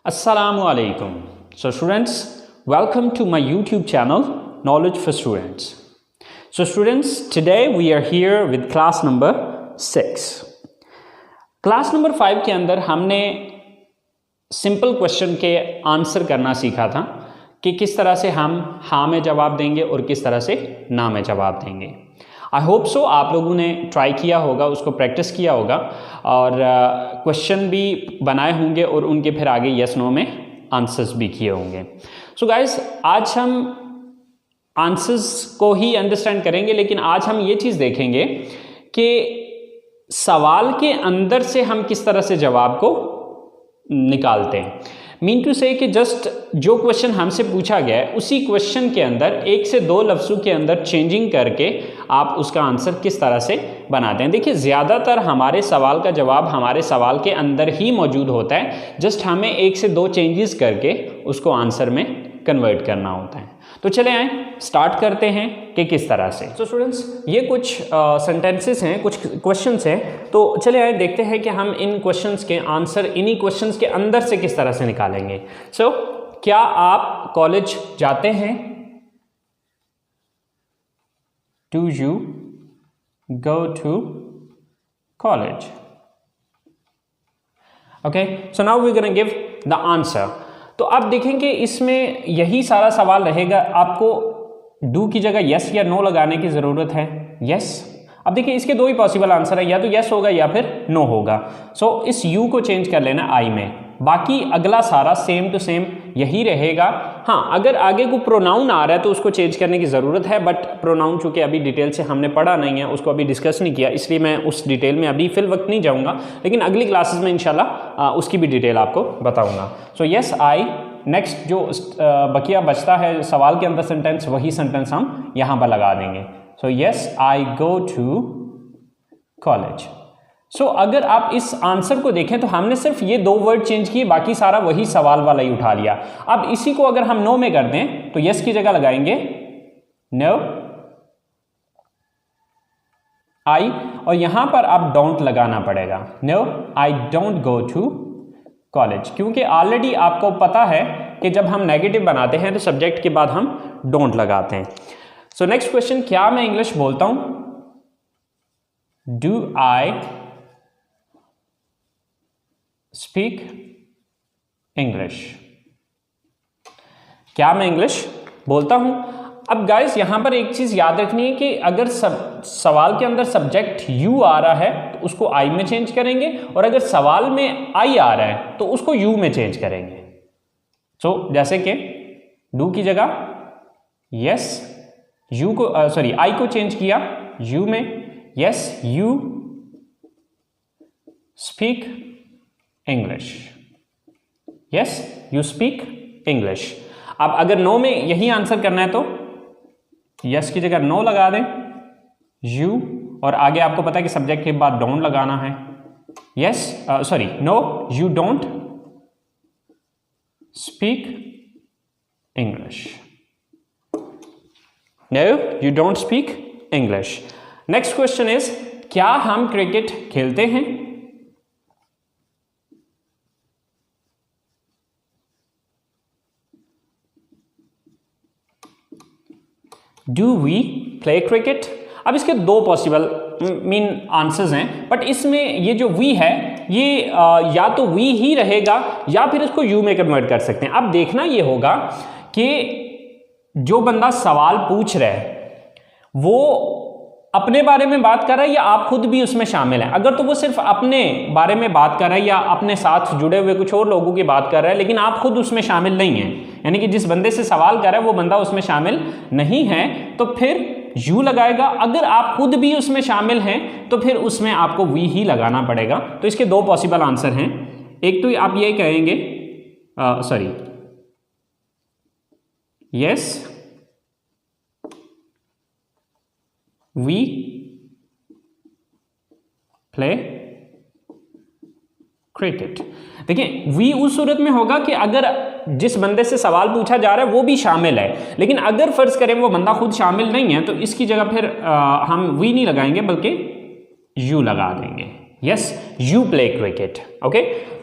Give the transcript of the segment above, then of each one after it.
Assalamualaikum. So students, welcome to my YouTube channel Knowledge for Students. So students, today we are here with class number 6. Class number 5 के अंदर हमने simple question के answer करना सीखा था कि किस तरह से हम हाँ में जवाब देंगे और किस तरह से ना में जवाब देंगे। आई होप सो आप लोगों ने ट्राई किया होगा, उसको प्रैक्टिस किया होगा और क्वेश्चन भी बनाए होंगे और उनके फिर आगे यस नो में आंसर्स भी किए होंगे। सो गाइस, आज हम आंसर्स को ही अंडरस्टैंड करेंगे, लेकिन आज हम ये चीज़ देखेंगे कि सवाल के अंदर से हम किस तरह से जवाब को निकालते हैं। मीन टू से कि जस्ट जो क्वेश्चन हमसे पूछा गया है उसी क्वेश्चन के अंदर एक से दो लफ्ज़ों के अंदर चेंजिंग करके आप उसका आंसर किस तरह से बनाते हैं। देखिए, ज़्यादातर हमारे सवाल का जवाब हमारे सवाल के अंदर ही मौजूद होता है, जस्ट हमें एक से दो चेंजेस करके उसको आंसर में कन्वर्ट करना होता है। तो चले आए स्टार्ट करते हैं कि किस तरह से। सो स्टूडेंट्स, ये कुछ सेंटेंसेस हैं, कुछ क्वेश्चंस हैं, तो चले आए देखते हैं कि हम इन क्वेश्चंस के आंसर इन्हीं क्वेश्चंस के अंदर से किस तरह से निकालेंगे। सो क्या आप कॉलेज जाते हैं? Do you go to college? Okay, so now we gonna give the answer. तो आप देखेंगे इसमें यही सारा सवाल रहेगा, आपको डू की जगह यस या नो लगाने की ज़रूरत है। यस, अब देखिए इसके दो ही पॉसिबल आंसर है, या तो यस होगा या फिर नो होगा। सो इस यू को चेंज कर लेना आई में, बाकी अगला सारा सेम टू सेम यही रहेगा। हाँ, अगर आगे को प्रोनाउन आ रहा है तो उसको चेंज करने की ज़रूरत है, बट प्रोनाउन चूँकि अभी डिटेल से हमने पढ़ा नहीं है, उसको अभी डिस्कस नहीं किया, इसलिए मैं उस डिटेल में अभी फिल वक्त नहीं जाऊँगा, लेकिन अगली क्लासेस में इंशाल्लाह उसकी भी डिटेल आपको बताऊँगा। सो यस आई, नेक्स्ट जो बकिया बचता है सवाल के अंदर सेंटेंस, वही सेंटेंस हम यहाँ पर लगा देंगे। So yes I go to college. So अगर आप इस आंसर को देखें तो हमने सिर्फ ये दो वर्ड चेंज किए, बाकी सारा वही सवाल वाला ही उठा लिया। अब इसी को अगर हम नो में कर दें तो यस की जगह लगाएंगे नो आई, और यहां पर आप डोंट लगाना पड़ेगा। No I don't go to college, क्योंकि ऑलरेडी आपको पता है कि जब हम नेगेटिव बनाते हैं तो सब्जेक्ट के बाद हम डोंट लगाते हैं। सो नेक्स्ट क्वेश्चन, क्या मैं इंग्लिश बोलता हूं? Do I speak English? क्या मैं इंग्लिश बोलता हूं? अब गाइस यहां पर एक चीज याद रखनी है कि अगर सवाल के अंदर सब्जेक्ट यू आ रहा है तो उसको आई में चेंज करेंगे, और अगर सवाल में आई आ रहा है तो उसको यू में चेंज करेंगे। सो जैसे कि डू की जगह यस, यू को सॉरी आई को चेंज किया यू में। Yes you speak English. Yes you speak English. अब अगर नो में यही आंसर करना है तो यस की जगह नो लगा दें यू, और आगे आपको पता है कि सब्जेक्ट के बाद डोंट लगाना है। Yes sorry no you don't speak English. No you don't speak English. Next question is, क्या हम क्रिकेट खेलते हैं? Do we play cricket? अब इसके दो पॉसिबल मीन आंसर्स हैं, बट इसमें ये जो वी है ये या तो वी ही रहेगा या फिर इसको यू में कन्वर्ट कर सकते हैं। अब देखना ये होगा कि जो बंदा सवाल पूछ रहा है वो अपने बारे में बात कर रहा है या आप खुद भी उसमें शामिल हैं। अगर तो वो सिर्फ अपने बारे में बात कर रहा है या अपने साथ जुड़े हुए कुछ और लोगों की बात कर रहा है, लेकिन आप खुद उसमें शामिल नहीं हैं, यानी कि जिस बंदे से सवाल कर रहा है वो बंदा उसमें शामिल नहीं है, तो फिर यू लगाएगा। अगर आप खुद भी उसमें शामिल हैं तो फिर उसमें आपको वी ही लगाना पड़ेगा। तो इसके दो पॉसिबल आंसर हैं, एक तो आप ये कहेंगे sorry yes we play cricket. देखिए वी उस सूरत में होगा कि अगर जिस बंदे से सवाल पूछा जा रहा है वो भी शामिल है, लेकिन अगर फर्ज करें वो बंदा खुद शामिल नहीं है तो इसकी जगह फिर हम वी नहीं लगाएंगे बल्कि यू लगा देंगे। Yes you play cricket. Okay,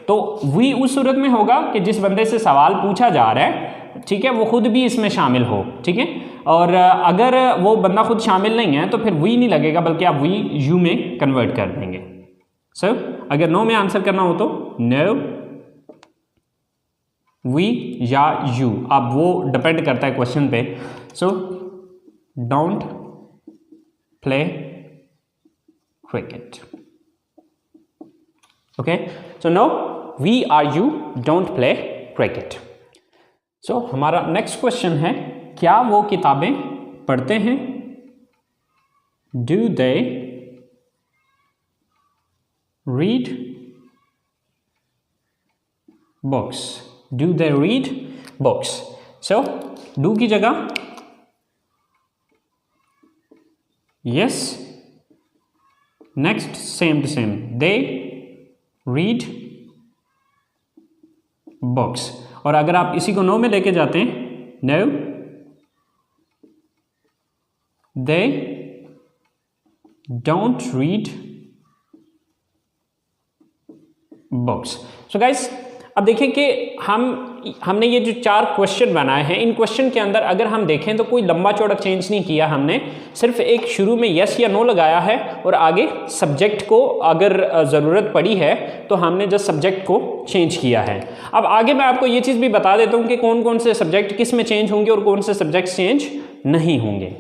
तो वी उस सूरत में होगा कि जिस बंदे से सवाल पूछा जा रहा है, ठीक है, वो खुद भी इसमें शामिल हो, ठीक है। और अगर वो बंदा खुद शामिल नहीं है तो फिर वी नहीं लगेगा, बल्कि आप वी यू में कन्वर्ट कर देंगे। सो अगर नो में आंसर करना हो तो नो, वी या यू, अब वो डिपेंड करता है क्वेश्चन पे। So don't play cricket, okay. So no, we are you don't play cricket. So हमारा नेक्स्ट क्वेश्चन है, क्या वो किताबें पढ़ते हैं? Do they read books? Do they read books? So do की जगह yes, next same to same, they read books. और अगर आप इसी को नो में लेके जाते हैं, no they don't read books. So guys, अब देखें कि हमने ये जो 4 क्वेश्चन बनाए हैं, इन क्वेश्चन के अंदर अगर हम देखें तो कोई लंबा चौड़ा चेंज नहीं किया हमने, सिर्फ एक शुरू में यस या नो लगाया है और आगे सब्जेक्ट को अगर ज़रूरत पड़ी है तो हमने जस्ट सब्जेक्ट को चेंज किया है। अब आगे मैं आपको ये चीज़ भी बता देता हूँ कि कौन कौन से सब्जेक्ट किस में चेंज होंगे और कौन से सब्जेक्ट चेंज नहीं होंगे।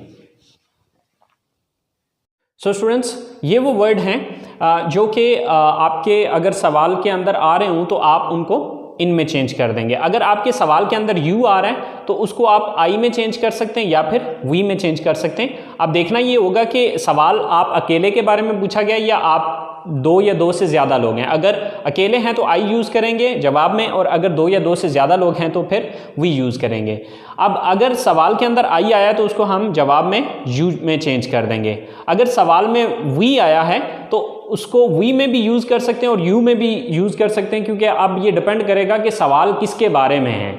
सो स्टूडेंट्स, ये वो वर्ड हैं जो कि आपके अगर सवाल के अंदर आ रहे हों तो आप उनको इनमें चेंज कर देंगे। अगर आपके सवाल के अंदर यू आ रहा है तो उसको आप आई में चेंज कर सकते हैं या फिर वी में चेंज कर सकते हैं। अब देखना ये होगा कि सवाल आप अकेले के बारे में पूछा गया या आप 2 या 2 से ज़्यादा लोग हैं। अगर अकेले हैं तो आई यूज़ करेंगे जवाब में, और अगर 2 या 2 से ज़्यादा लोग हैं तो फिर वी यूज़ करेंगे। अब अगर सवाल के अंदर आई आया तो उसको हम जवाब में यू में चेंज कर देंगे। अगर सवाल में वी आया है तो उसको वी में भी यूज़ कर सकते हैं और यू में भी यूज़ कर सकते हैं, क्योंकि अब ये डिपेंड करेगा कि सवाल किसके बारे में है।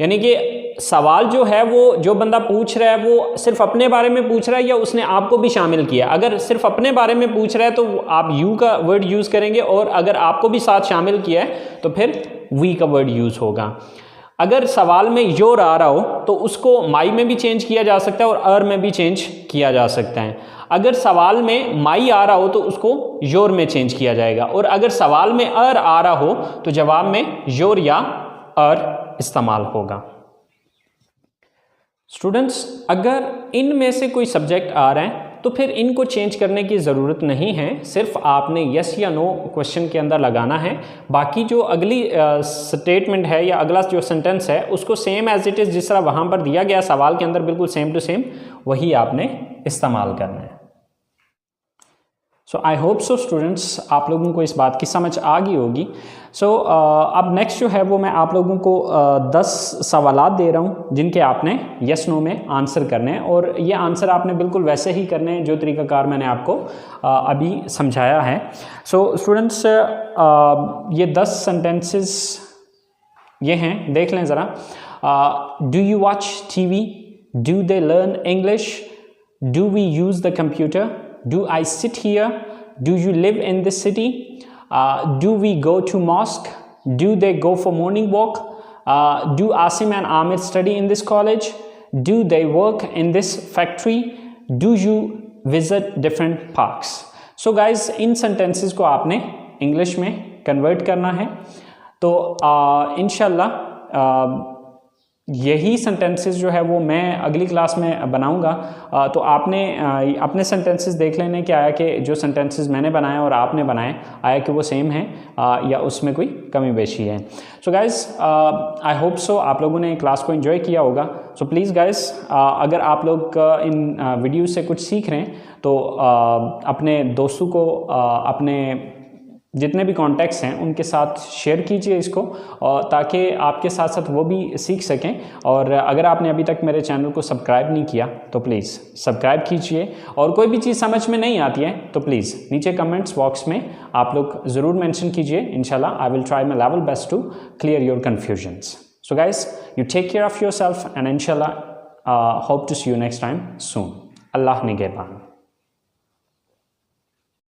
यानी कि सवाल जो है वो जो बंदा पूछ रहा है वो सिर्फ अपने बारे में पूछ रहा है या उसने आपको भी शामिल किया। अगर सिर्फ अपने बारे में पूछ रहा है तो आप यू का वर्ड यूज़ करेंगे, और अगर आपको भी साथ शामिल किया है तो फिर वी का वर्ड यूज़ होगा। अगर सवाल में योर आ रहा हो तो उसको माई में भी चेंज किया जा सकता है और अर में भी चेंज किया जा सकता है। अगर सवाल में माई आ रहा हो तो उसको योर में चेंज किया जाएगा, और अगर सवाल में अर आ रहा हो तो जवाब में योर या अर इस्तेमाल होगा। स्टूडेंट्स, अगर इनमें से कोई सब्जेक्ट आ रहा है तो फिर इनको चेंज करने की ज़रूरत नहीं है, सिर्फ आपने यस या नो क्वेश्चन के अंदर लगाना है। बाकी जो अगली स्टेटमेंट है या अगला जो सेंटेंस है उसको सेम एज इट इज़ जिस तरह वहाँ पर दिया गया सवाल के अंदर बिल्कुल सेम टू सेम वही आपने इस्तेमाल करना है। सो आई होप सो स्टूडेंट्स, आप लोगों को इस बात की समझ आ गई होगी। सो अब नेक्स्ट जो है वो मैं आप लोगों को 10 सवालात दे रहा हूँ जिनके आपने यस नो में आंसर करने हैं, और ये आंसर आपने बिल्कुल वैसे ही करने हैं जो तरीक़ाकार मैंने आपको अभी समझाया है। सो स्टूडेंट्स, ये 10 सेंटेंसेस ये हैं, देख लें ज़रा। Do you watch TV? Do they learn English? Do we use the computer? Do I sit here? Do you live in this city? Do we go to mosque? Do they go for morning walk? Do Asim and Amir study in this college? Do they work in this factory? Do you visit different parks? So guys, in sentences को आपने English में convert करना है। तो इंशाल्लाह यही sentences जो है वो मैं अगली क्लास में बनाऊंगा। तो आपने अपने सेंटेंसेस देख लेने कि आया कि जो सेंटेंसेस मैंने बनाए और आपने बनाए आया कि वो सेम है या उसमें कोई कमी बेशी है। So guys, I hope so आप लोगों ने क्लास को एंजॉय किया होगा। सो प्लीज़ गाइज़, अगर आप लोग इन वीडियो से कुछ सीख रहे हैं तो अपने दोस्तों को अपने जितने भी कॉन्टैक्ट्स हैं उनके साथ शेयर कीजिए इसको, ताकि आपके साथ साथ वो भी सीख सकें। और अगर आपने अभी तक मेरे चैनल को सब्सक्राइब नहीं किया तो प्लीज़ सब्सक्राइब कीजिए, और कोई भी चीज़ समझ में नहीं आती है तो प्लीज़ नीचे कमेंट्स बॉक्स में आप लोग ज़रूर मेंशन कीजिए। इंशाल्लाह I will try my level best to clear your confusions. So guys, you take care of your self and इंशाल्लाह hope to see you next time soon. अल्लाह निगहबान।